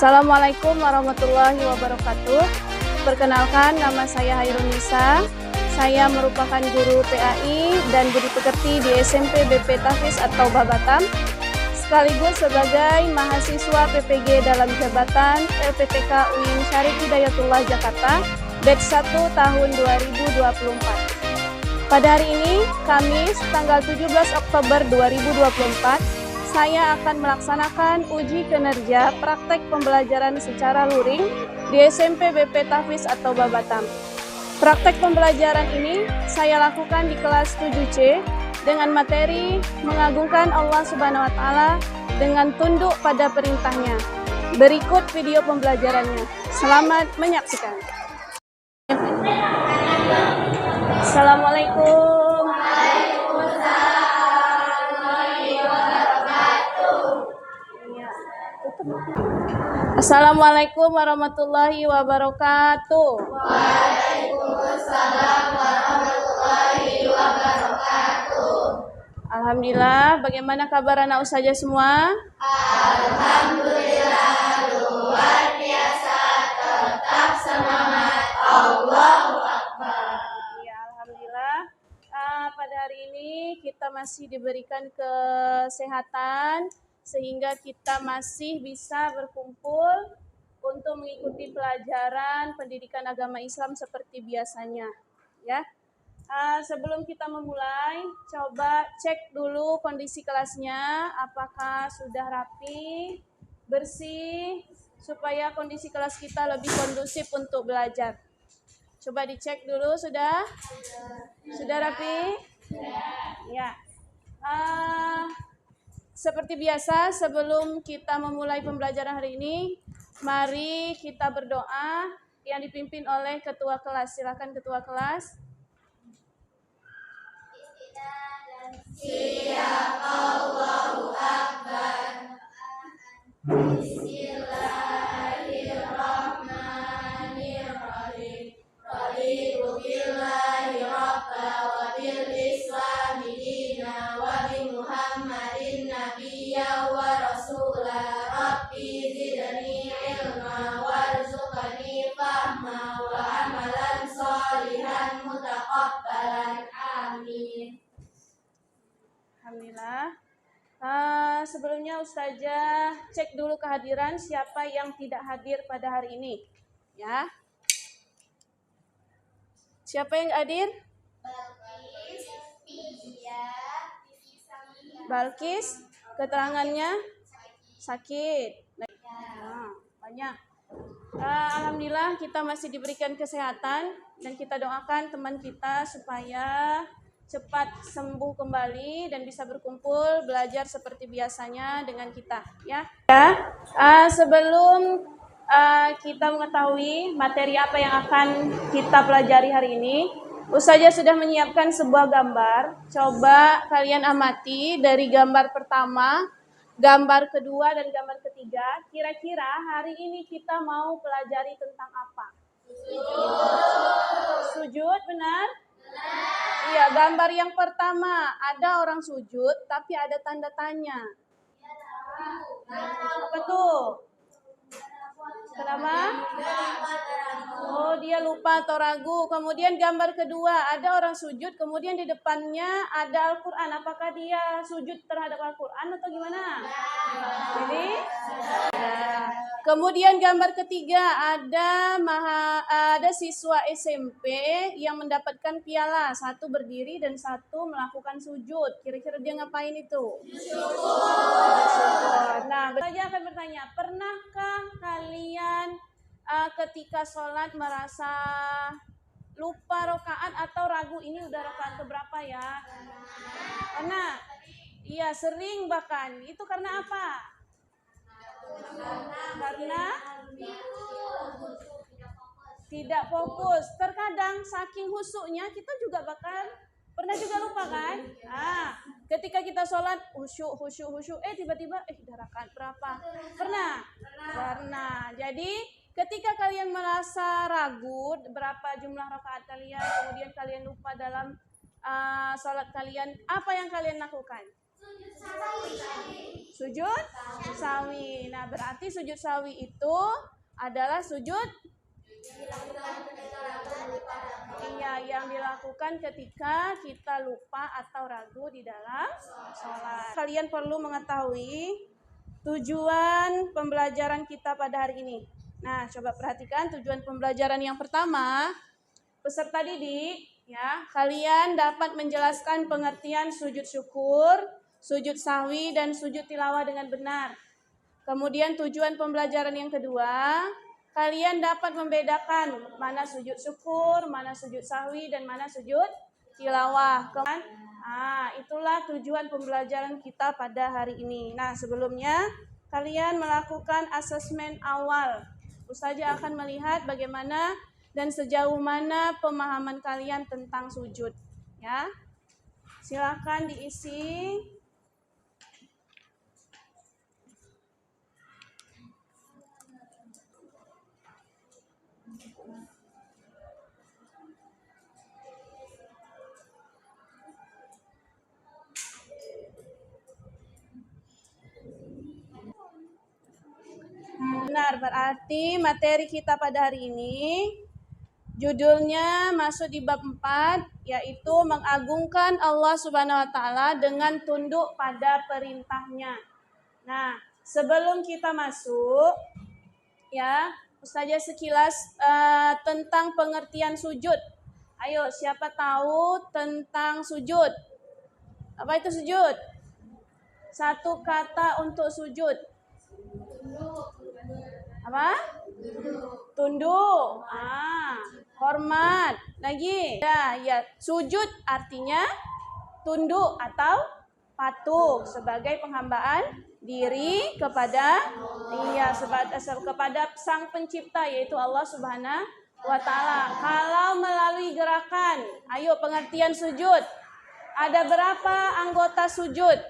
Assalamualaikum warahmatullahi wabarakatuh. Perkenalkan, nama saya Hairun Nisa. Saya merupakan guru PAI dan budi pekerti di SMP BP Tahfiz atau Babatam, sekaligus sebagai mahasiswa PPG dalam jabatan LPTK UIN Syarif Hidayatullah Jakarta, batch 1 tahun 2024. Pada hari ini, Kamis, tanggal 17 Oktober 2024, saya akan melaksanakan uji kinerja praktek pembelajaran secara luring di SMP BP Tahfiz atau Babatam. Praktek pembelajaran ini saya lakukan di kelas 7C dengan materi mengagungkan Allah Subhanahu wa Ta'ala dengan tunduk pada perintahnya. Berikut video pembelajarannya. Selamat menyaksikan. Assalamualaikum. Assalamualaikum warahmatullahi wabarakatuh. Waalaikumsalam warahmatullahi wabarakatuh. Alhamdulillah, bagaimana kabar anak ustazah semua? Alhamdulillah, luar biasa, tetap semangat, Allahu Akbar. Ya, alhamdulillah. Pada hari ini kita masih diberikan kesehatan sehingga kita masih bisa berkumpul untuk mengikuti pelajaran pendidikan agama Islam seperti biasanya, ya. Sebelum kita memulai, coba cek dulu kondisi kelasnya, apakah sudah rapi, bersih, supaya kondisi kelas kita lebih kondusif untuk belajar. Coba dicek dulu, sudah? Sudah rapi? Ya. Seperti biasa, sebelum kita memulai pembelajaran hari ini, mari kita berdoa yang dipimpin oleh ketua kelas. Silakan ketua kelas. Siap, Allahu Akbar. Bismillahirrahmanirrahim. Raditu billahi rabba wa bil islami dina wa bi Muhammadin nabiyya wa rasula. Rabbi zidni ilma warzuqni fahma wa amalan sholihan mutaqabbalan. Amin. Alhamdulillah. Sebelumnya Ustazah cek dulu kehadiran siapa yang tidak hadir pada hari ini, ya. Siapa yang hadir? Balkis, Pia, Balkis, keterangannya sakit. Banyak. Alhamdulillah kita masih diberikan kesehatan dan kita doakan teman kita supaya cepat sembuh kembali dan bisa berkumpul belajar seperti biasanya dengan kita, ya. Sebelum kita mengetahui materi apa yang akan kita pelajari hari ini, Ustazah sudah menyiapkan sebuah gambar. Coba kalian amati dari gambar pertama, gambar kedua, dan gambar ketiga. Kira-kira hari ini kita mau pelajari tentang apa? Sujud, benar? Iya, gambar yang pertama ada orang sujud tapi ada tanda tanya. Apa tuh? Kenapa? Oh, dia lupa atau ragu. Kemudian gambar kedua ada orang sujud, kemudian di depannya ada Al-Quran. Apakah dia sujud terhadap Al-Quran atau gimana? Ini? Ya. Kemudian gambar ketiga ada siswa SMP yang mendapatkan piala, satu berdiri dan satu melakukan sujud. Kira-kira dia ngapain itu? Syukur. Nah, saya akan bertanya, pernahkah kalian ketika sholat merasa lupa rakaat atau ragu ini udah rakaat keberapa ya? Pernah? Iya, sering bahkan. Itu karena apa? Karena tidak fokus. Terkadang saking husuknya kita juga bahkan pernah juga lupa kan? Ketika kita sholat khusyuk, tiba-tiba udah rakaat berapa? Pernah? Jadi ketika kalian merasa ragu berapa jumlah rakaat kalian, kemudian kalian lupa dalam sholat kalian, apa yang kalian lakukan? Sujud sawi. Nah, berarti sujud sawi itu adalah sujud yang dilakukan ketika kita lupa atau ragu di dalam sholat. Kalian perlu mengetahui tujuan pembelajaran kita pada hari ini. Nah, coba perhatikan tujuan pembelajaran yang pertama. Peserta didik, ya, kalian dapat menjelaskan pengertian sujud syukur, sujud sahwi, dan sujud tilawah dengan benar. Kemudian tujuan pembelajaran yang kedua, kalian dapat membedakan mana sujud syukur, mana sujud sahwi, dan mana sujud tilawah. Itulah tujuan pembelajaran kita pada hari ini. Nah, sebelumnya kalian melakukan asesmen awal. Ustazah akan melihat bagaimana dan sejauh mana pemahaman kalian tentang sujud. Ya, silakan diisi. Benar, berarti materi kita pada hari ini judulnya masuk di bab 4, yaitu mengagungkan Allah Subhanahu wa taala dengan tunduk pada perintahnya. Nah, sebelum kita masuk, ya, Ustazah sekilas tentang pengertian sujud. Ayo, siapa tahu tentang sujud? Apa itu sujud? Satu kata untuk sujud. Apa? Tunduk. Hormat. Lagi. Ya, sujud artinya tunduk atau patuh sebagai penghambaan diri kepada kepada Sang Pencipta, yaitu Allah Subhanahu wa taala. Kalau melalui gerakan, ayo pengertian sujud. Ada berapa anggota sujud?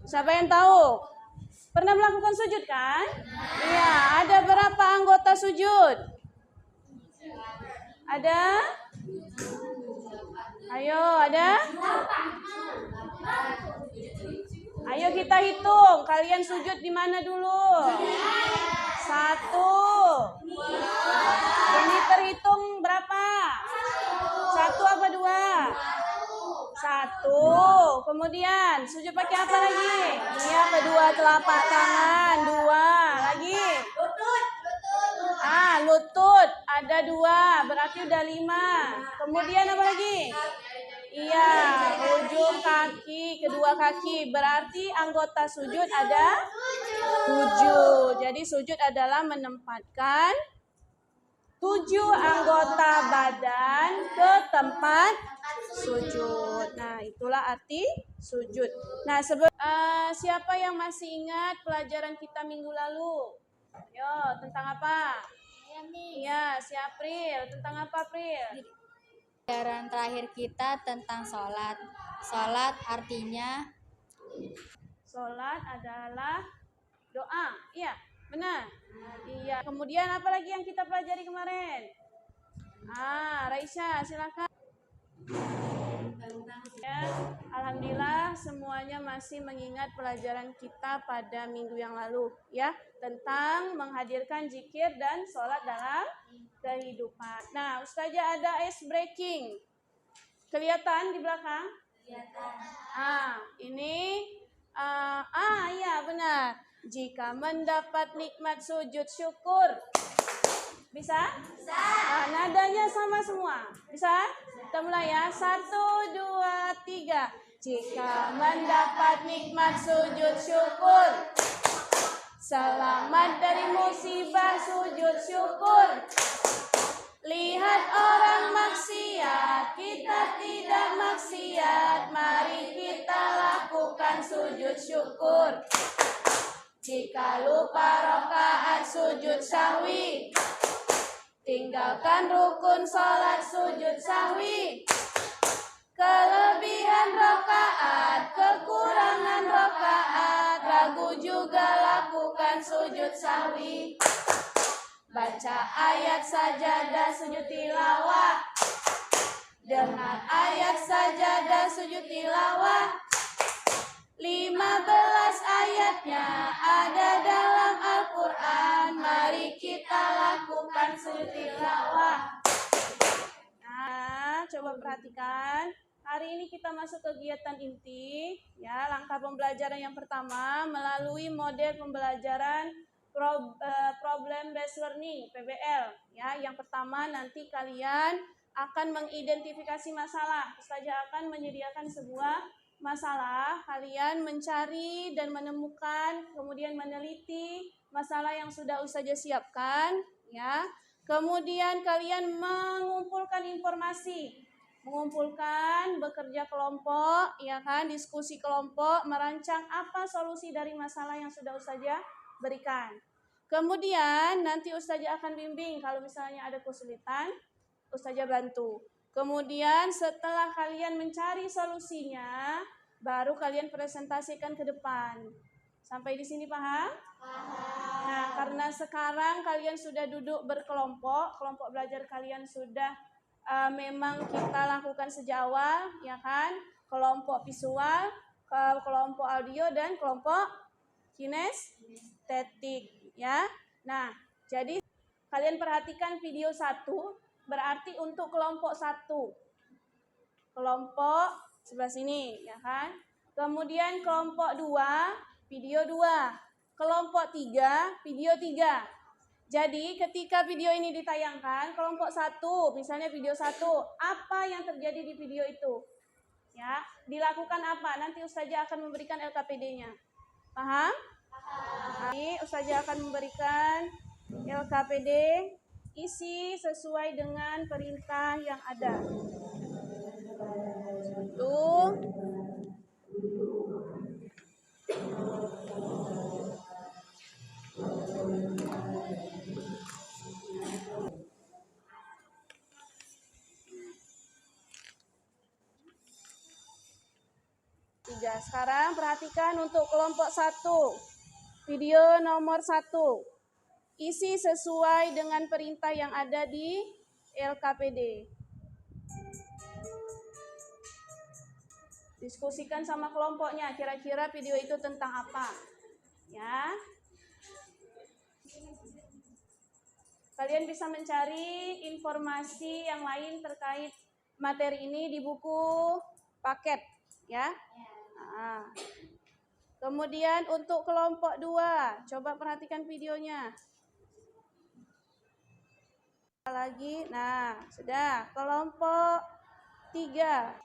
Siapa yang tahu? Pernah melakukan sujud kan? Iya, ada berapa anggota sujud? Ada? Ayo, ada? Ayo kita hitung. Kalian sujud di mana dulu? 1. Ini terhitung berapa? 1 apa 2? 1. Kemudian sujud pakai apa lagi? Iya, kedua telapak tangan. 2. Lagi? Lutut. Ada 2. Berarti udah 5. Kemudian apa lagi? Iya, ujung kaki, kedua kaki. Berarti anggota sujud ada 7. Jadi sujud adalah menempatkan 7 anggota badan ke tempat sujud. Nah, itulah arti sujud. Nah, siapa yang masih ingat pelajaran kita minggu lalu? Yo, tentang apa? Iya, si April. Tentang apa, April? Pelajaran terakhir kita tentang sholat. Sholat artinya? Sholat adalah doa. Iya, benar. Iya. Kemudian apa lagi yang kita pelajari kemarin? Raisya, silakan. Ya, alhamdulillah semuanya masih mengingat pelajaran kita pada minggu yang lalu, ya, tentang menghadirkan zikir dan sholat dalam kehidupan. Nah, Ustazah ada ice breaking. Kelihatan di belakang? Kelihatan. Iya benar. Jika mendapat nikmat sujud syukur. Bisa? Bisa. Nadanya sama semua. Bisa? Kita mulai ya. 1, 2, 3. Jika mendapat nikmat sujud syukur. Selamat dari musibah sujud syukur. Lihat orang maksiat, kita tidak maksiat. Mari kita lakukan sujud syukur. Jika lupa rakaat sujud sahwi. Tinggalkan rukun sholat sujud sahwi. Kelebihan rakaat, kekurangan rakaat, ragu juga lakukan sujud sahwi. Baca ayat sajadah sujud tilawah. Dengar ayat sajadah sujud tilawah. 15 ayatnya ada dalam Al-Quran. Mari kita lakukan tilawah. Nah, coba perhatikan. Hari ini kita masuk kegiatan inti, ya. Langkah pembelajaran yang pertama melalui model pembelajaran problem based learning (PBL). Ya, yang pertama nanti kalian akan mengidentifikasi masalah. Ustazah akan menyediakan sebuah masalah, kalian mencari dan menemukan, kemudian meneliti masalah yang sudah Ustazah siapkan, ya. Kemudian kalian mengumpulkan informasi, bekerja kelompok, ya kan, diskusi kelompok, merancang apa solusi dari masalah yang sudah Ustazah berikan. Kemudian nanti Ustazah akan bimbing kalau misalnya ada kesulitan, Ustazah bantu. Kemudian setelah kalian mencari solusinya, baru kalian presentasikan ke depan. Sampai di sini paham? Nah, karena sekarang kalian sudah duduk berkelompok, kelompok belajar kalian sudah memang kita lakukan sejak awal, ya kan? Kelompok visual, kelompok audio, dan kelompok kinestetik, ya. Nah, jadi kalian perhatikan video 1, berarti untuk kelompok 1. Kelompok sebelah sini, ya kan? Kemudian kelompok 2, video 2. Kelompok 3, video 3. Jadi ketika video ini ditayangkan, kelompok 1, misalnya video 1, apa yang terjadi di video itu? Ya, dilakukan apa? Nanti Ustazah akan memberikan LKPD-nya. Paham? Nanti Ustazah akan memberikan LKPD, isi sesuai dengan perintah yang ada. Tuh. Sekarang perhatikan untuk kelompok 1, video nomor 1. Isi sesuai dengan perintah yang ada di LKPD. Diskusikan sama kelompoknya, kira-kira video itu tentang apa, ya. Kalian bisa mencari informasi yang lain terkait materi ini di buku paket, ya. Nah. Kemudian untuk kelompok 2, coba perhatikan videonya. Lagi, nah, sudah. Kelompok 3.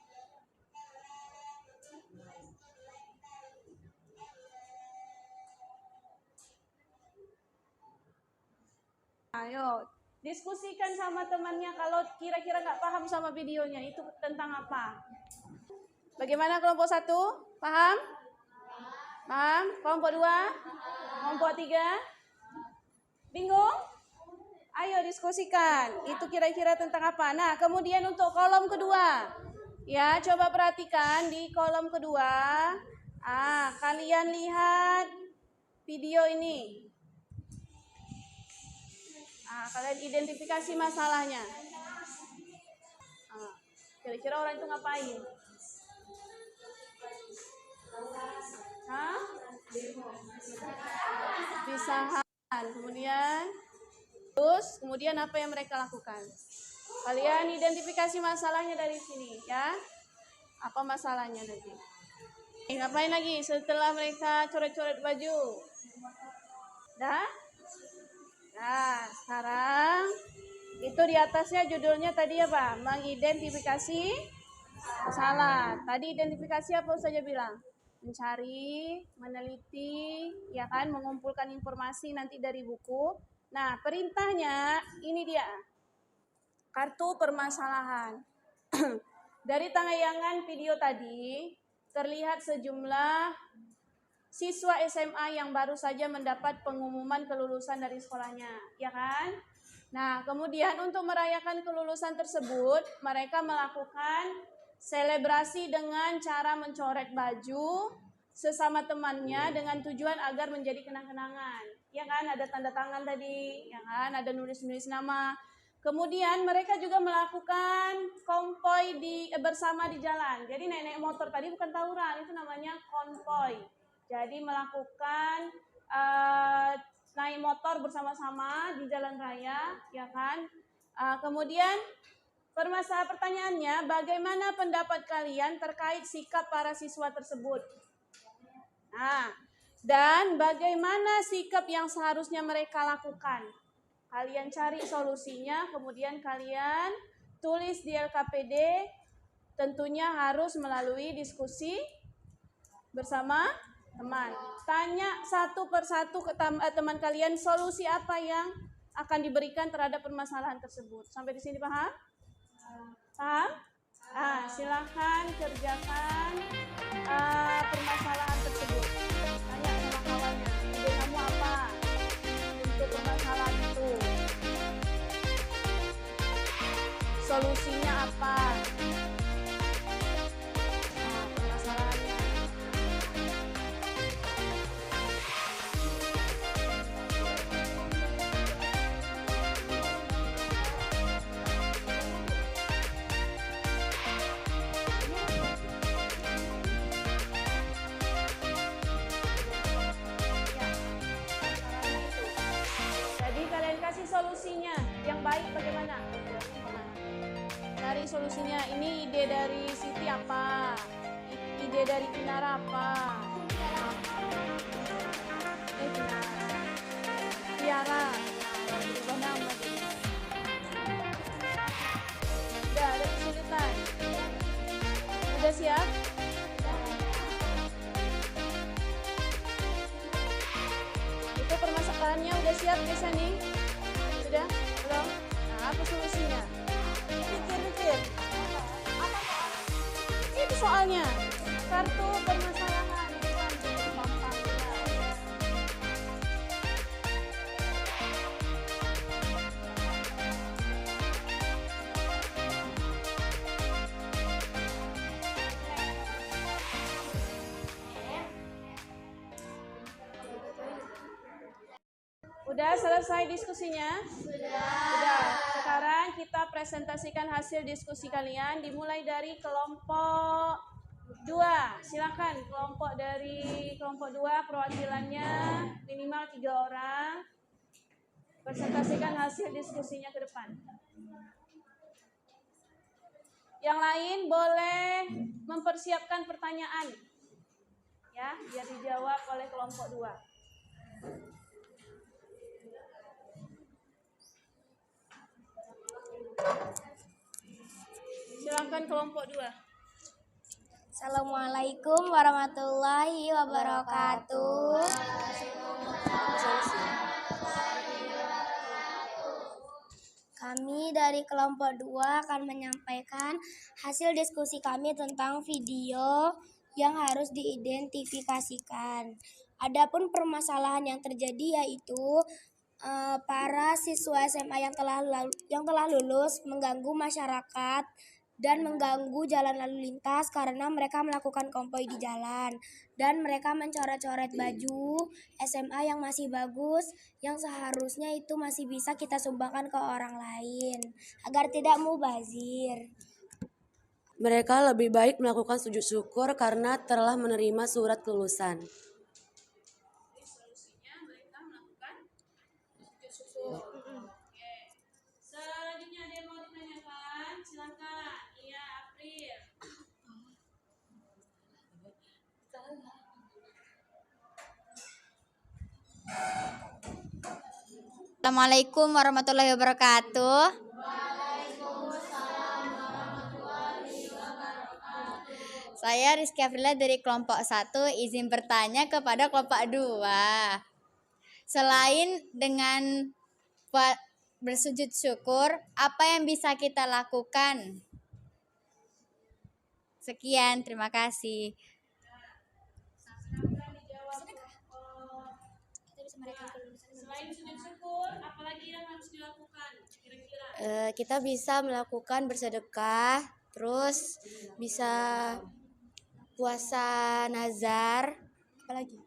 Ayo, diskusikan sama temannya kalau kira-kira nggak paham sama videonya, itu tentang apa. Bagaimana kelompok 1? Paham? Paham? Kelompok 2? Kelompok 3? Bingung? Ayo diskusikan, itu kira-kira tentang apa. Nah, kemudian untuk kolom kedua, ya, coba perhatikan di kolom kedua. Kalian lihat video ini. Kalian identifikasi masalahnya. Kira-kira orang itu ngapain? Pisahan. Kemudian apa yang mereka lakukan? Kalian identifikasi masalahnya dari sini, ya. Apa masalahnya nanti? Ngapain lagi setelah mereka coret-coret baju? Dah? Nah, sekarang itu di atasnya judulnya tadi apa? Mengidentifikasi masalah. Tadi identifikasi apa saja bilang? Mencari, meneliti, ya kan, mengumpulkan informasi nanti dari buku. Nah, perintahnya ini dia. Kartu permasalahan. Dari tayangan video tadi terlihat sejumlah siswa SMA yang baru saja mendapat pengumuman kelulusan dari sekolahnya, ya kan? Nah, kemudian untuk merayakan kelulusan tersebut, mereka melakukan selebrasi dengan cara mencoret baju sesama temannya dengan tujuan agar menjadi kenang-kenangan. Ya kan, ada tanda tangan tadi, ya kan, ada nulis-nulis nama. Kemudian mereka juga melakukan konvoy bersama di jalan. Jadi naik motor tadi bukan tawuran, itu namanya konvoy. Jadi melakukan naik motor bersama-sama di jalan raya, ya kan? Kemudian pertanyaannya, bagaimana pendapat kalian terkait sikap para siswa tersebut? Nah, dan bagaimana sikap yang seharusnya mereka lakukan? Kalian cari solusinya, kemudian kalian tulis di LKPD, tentunya harus melalui diskusi bersama teman. Tanya satu persatu ke teman kalian solusi apa yang akan diberikan terhadap permasalahan tersebut. Sampai di sini paham? Paham? Silakan kerjakan permasalahan tersebut. Tanya sama kawannya, ide kamu apa untuk permasalahan itu? Solusinya apa? Permasalahannya. Solusinya yang baik bagaimana? Cari solusinya. Ini ide dari Siti apa? Ide dari Kinara apa? Tiara. Berubah nama. Udah ada kesulitan. Udah siap? Itu permasalahannya udah siap biasa nih? Sudah? Belum? Nah, apa solusinya? Pikir-pikir. Itu soalnya. Kartu permasalahan. Gampang. Udah selesai diskusinya? Sudah. Sekarang kita presentasikan hasil diskusi kalian dimulai dari kelompok 2. Silakan kelompok 2 perwakilannya minimal 3 orang. Presentasikan hasil diskusinya ke depan. Yang lain boleh mempersiapkan pertanyaan. Ya, biar dijawab oleh kelompok 2. Silakan kelompok 2. Assalamualaikum warahmatullahi wabarakatuh. Kami dari kelompok 2 akan menyampaikan hasil diskusi kami tentang video yang harus diidentifikasikan. Adapun permasalahan yang terjadi yaitu para siswa SMA yang telah lulus mengganggu masyarakat dan mengganggu jalan lalu lintas karena mereka melakukan konvoy di jalan dan mereka mencoret-coret baju SMA yang masih bagus yang seharusnya itu masih bisa kita sumbangkan ke orang lain agar tidak mubazir. Mereka lebih baik melakukan sujud syukur karena telah menerima surat kelulusan. Solusinya mereka melakukan sujud syukur. Oke. Selanjutnya ada yang mau ditanyakan? Silakan. Iya, April. Assalamualaikum warahmatullahi wabarakatuh. Saya Rizky Afrila dari kelompok 1 izin bertanya kepada kelompok 2. Selain dengan bersujud syukur, apa yang bisa kita lakukan? Sekian, terima kasih. Selain sujud syukur, apalagi yang harus dilakukan? Kira-kira? Kita bisa melakukan bersedekah, terus bisa puasa nazar, apalagi?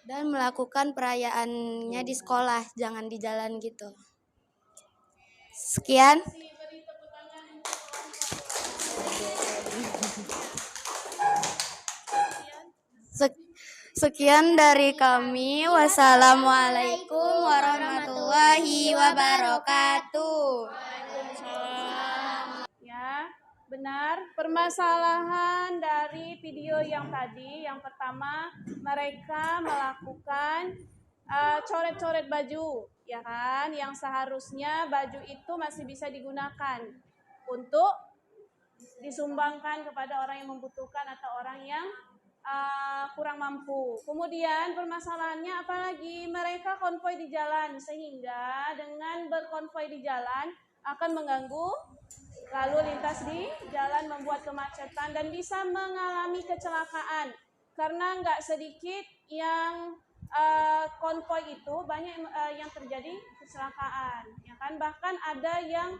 Dan melakukan perayaannya di sekolah, jangan di jalan gitu. Sekian. Beri tepuk tangan untuk kelompok. Sekian dari kami. Wassalamualaikum warahmatullahi wabarakatuh. Ya, benar. Permasalahan dari video yang tadi, yang pertama mereka melakukan coret-coret baju, ya kan? Yang seharusnya baju itu masih bisa digunakan untuk disumbangkan kepada orang yang membutuhkan atau orang yang kurang mampu. Kemudian permasalahannya apalagi mereka konvoi di jalan, sehingga dengan berkonvoi di jalan akan mengganggu lalu lintas di jalan, membuat kemacetan dan bisa mengalami kecelakaan karena nggak sedikit yang konvoi itu banyak yang terjadi kecelakaan, ya kan? Bahkan ada yang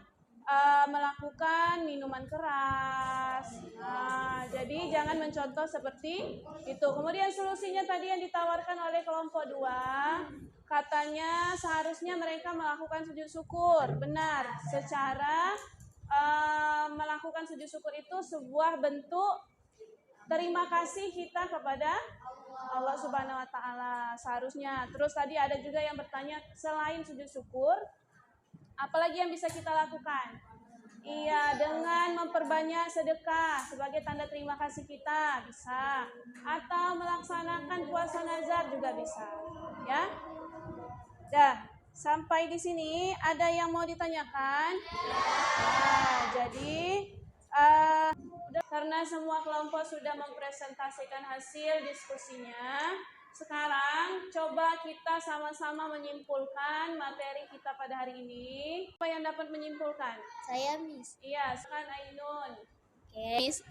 melakukan minuman keras. Nah, jadi jangan mencontoh seperti itu. Kemudian solusinya tadi yang ditawarkan oleh kelompok 2, katanya seharusnya mereka melakukan sujud syukur. Benar, secara melakukan sujud syukur itu sebuah bentuk terima kasih kita kepada Allah Subhanahu wa taala seharusnya. Terus tadi ada juga yang bertanya, selain sujud syukur apalagi yang bisa kita lakukan? Iya, dengan memperbanyak sedekah sebagai tanda terima kasih kita bisa, atau melaksanakan puasa nazar juga bisa, ya. Dah, sampai di sini ada yang mau ditanyakan? Nah, jadi karena semua kelompok sudah mempresentasikan hasil diskusinya, sekarang coba kita sama-sama menyimpulkan materi kita pada hari ini. Apa yang dapat menyimpulkan? Saya, Miss. Iya, sekarang Ainun. Miss,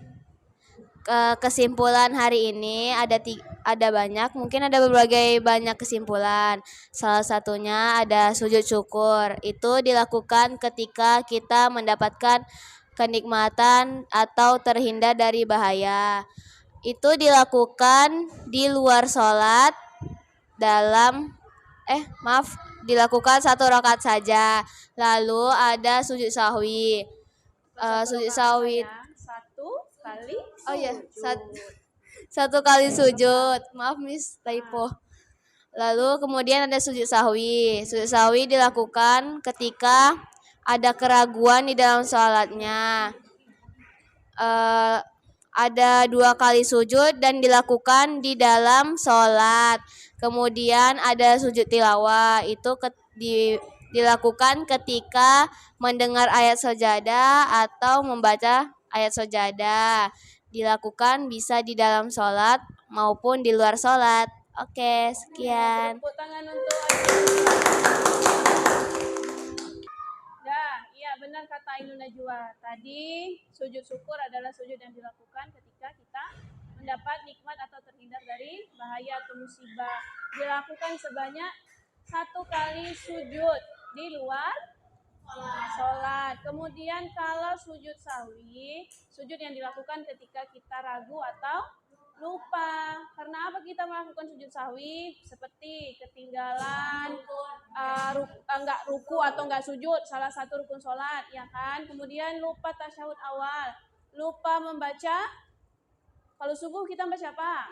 kesimpulan hari ini ada banyak, mungkin ada berbagai banyak kesimpulan. Salah satunya ada sujud syukur. Itu dilakukan ketika kita mendapatkan kenikmatan atau terhindar dari bahaya. Itu dilakukan di luar sholat dilakukan 1 rakaat saja. Lalu ada sujud sahwi. Sujud sahwi. 1 kali. Oh iya, 1 kali sujud. Maaf Miss, typo. Lalu kemudian ada sujud sahwi. Sujud sahwi dilakukan ketika ada keraguan di dalam sholatnya. Ada 2 kali sujud dan dilakukan di dalam sholat. Kemudian ada sujud tilawah, itu dilakukan ketika mendengar ayat sajadah atau membaca ayat sajadah. Dilakukan bisa di dalam sholat maupun di luar sholat. Oke, sekian. Tepuk tangan untuk benar kata Ainun Najwa. Tadi sujud syukur adalah sujud yang dilakukan ketika kita mendapat nikmat atau terhindar dari bahaya atau musibah. Dilakukan sebanyak 1 kali sujud di luar sholat. Kemudian kalau sujud sahwi, sujud yang dilakukan ketika kita ragu atau lupa. Karena apa kita melakukan sujud sahwi? Seperti ketinggalan enggak ruku atau enggak sujud, salah satu rukun sholat, ya kan? Kemudian lupa tasyahud awal, lupa membaca. Kalau subuh kita baca apa?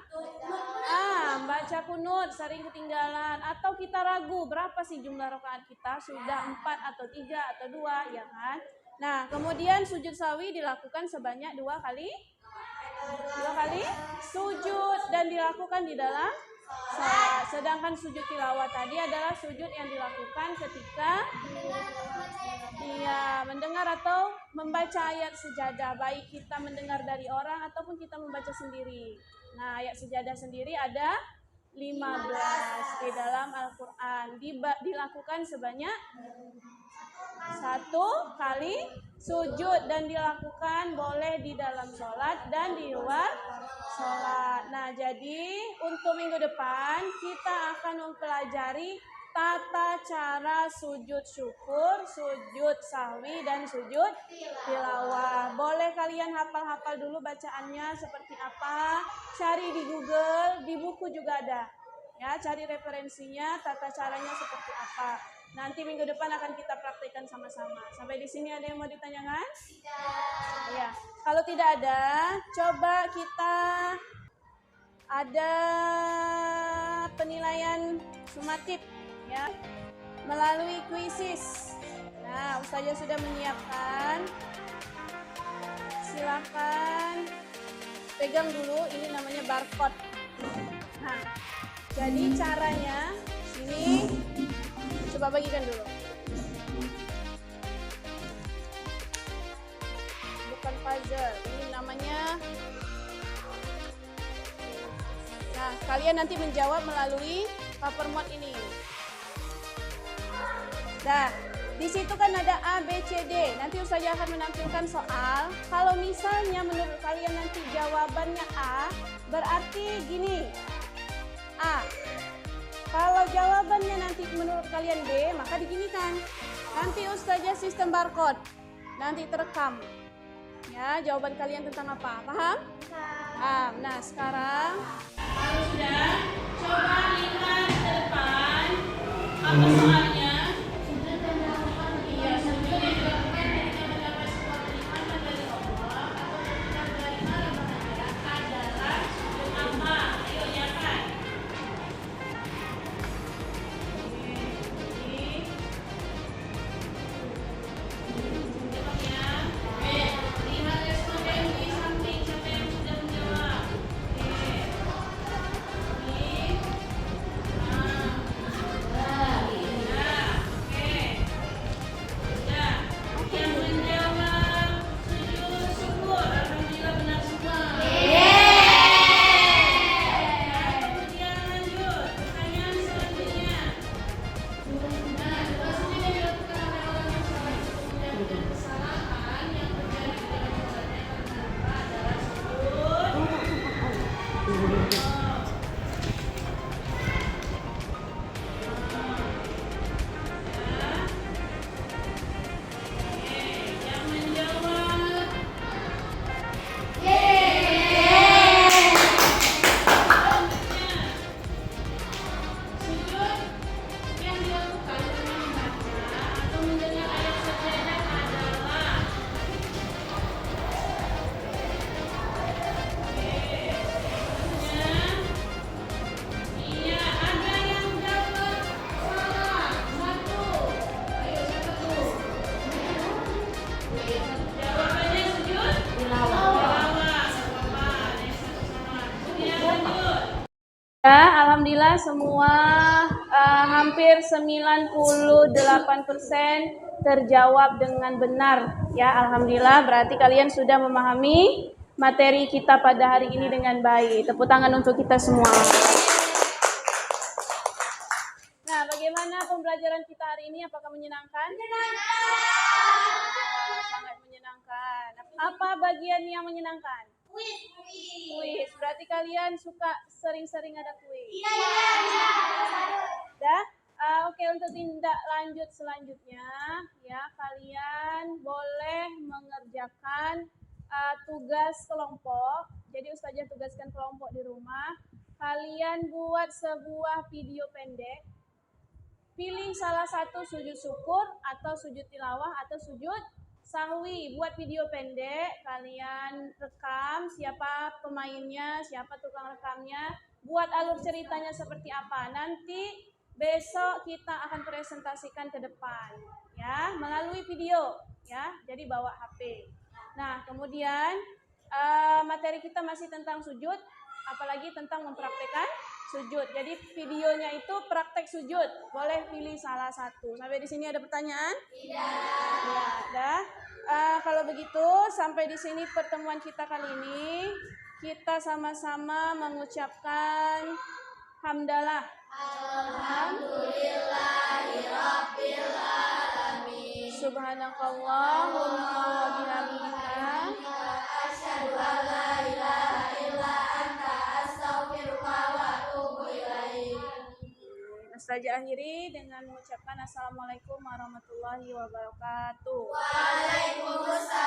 Baca kunut, sering ketinggalan. Atau kita ragu berapa sih jumlah rakaat kita, sudah 4 atau 3 atau 2, ya kan? Nah, kemudian sujud sahwi dilakukan sebanyak 2 kali sujud dan dilakukan di dalam sholat. Sedangkan sujud tilawah tadi adalah sujud yang dilakukan ketika mendengar atau membaca ayat sejadah, baik kita mendengar dari orang ataupun kita membaca sendiri. Nah, ayat sejadah sendiri ada 15 di dalam Al-Quran. Dilakukan sebanyak 1 kali sujud dan dilakukan boleh di dalam sholat dan di luar sholat. Nah, jadi untuk minggu depan kita akan mempelajari tata cara sujud syukur, sujud sahwi, dan sujud tilawah. Boleh kalian hafal-hafal dulu bacaannya seperti apa, cari di Google, di buku juga ada. Ya, cari referensinya, tata caranya seperti apa. Nanti minggu depan akan kita praktekkan sama-sama. Sampai di sini ada yang mau ditanyakan? Tidak. Iya. Kalau tidak ada, coba kita ada penilaian sumatif ya melalui kuisis. Nah, Ustazah sudah menyiapkan. Silakan pegang dulu, ini namanya barcode. Nah, jadi caranya sini coba bagikan dulu. Bukan puzzle, ini namanya. Nah, kalian nanti menjawab melalui paper mode ini. Nah, di situ kan ada A, B, C, D. Nanti Ustazah akan menampilkan soal. Kalau misalnya menurut kalian nanti jawabannya A, berarti gini. A. Kalau jawabannya nanti menurut kalian B, maka diginikan. Nanti Ustazah sistem barcode. Nanti terekam. Ya, jawaban kalian tentang apa? Paham? Paham. Nah, sekarang kalau sudah, coba lihat ke depan. Apa soalnya? Iya, sujud yang dilakukan ketika mendapat sebuah kenikmatan dari Allah atau ketika menerima limpahan adalah sujud apa? Ayo lihatkan. Lihat responden di samping siapa yang sudah menjawab. Ya, alhamdulillah semua hampir 98% terjawab dengan benar. Ya, alhamdulillah berarti kalian sudah memahami materi kita pada hari ini dengan baik. Tepuk tangan untuk kita semua. Nah, bagaimana pembelajaran kita hari ini? Apakah menyenangkan? Sangat menyenangkan. Apa bagian yang menyenangkan? Kuis. Berarti kalian suka sering-sering ada kuis. Dah? Oke, untuk tindak lanjut selanjutnya, ya kalian boleh mengerjakan tugas kelompok. Jadi Ustazah tugaskan kelompok di rumah. Kalian buat sebuah video pendek. Pilih salah satu sujud syukur atau sujud tilawah atau sujud sahwi. Buat video pendek, kalian rekam siapa pemainnya, siapa tukang rekamnya, buat alur ceritanya seperti apa. Nanti besok kita akan presentasikan ke depan, ya, melalui video, ya. Jadi bawa HP. Nah, kemudian materi kita masih tentang sujud, apalagi tentang mempraktekkan sujud. Jadi videonya itu praktek sujud. Boleh pilih salah satu. Sampai di sini ada pertanyaan? Tidak. Ya, dah. Kalau begitu sampai di sini pertemuan kita kali ini. Kita sama-sama mengucapkan hamdalah. Alhamdulillahirabbil alamin. Subhanakallahumma wa bihamdika asyhadu an la ilaha illa anta astaghfiruka wa atubu ilaik. Ustazah akhiri dengan mengucapkan assalamualaikum warahmatullahi wabarakatuh. Waalaikumsalam.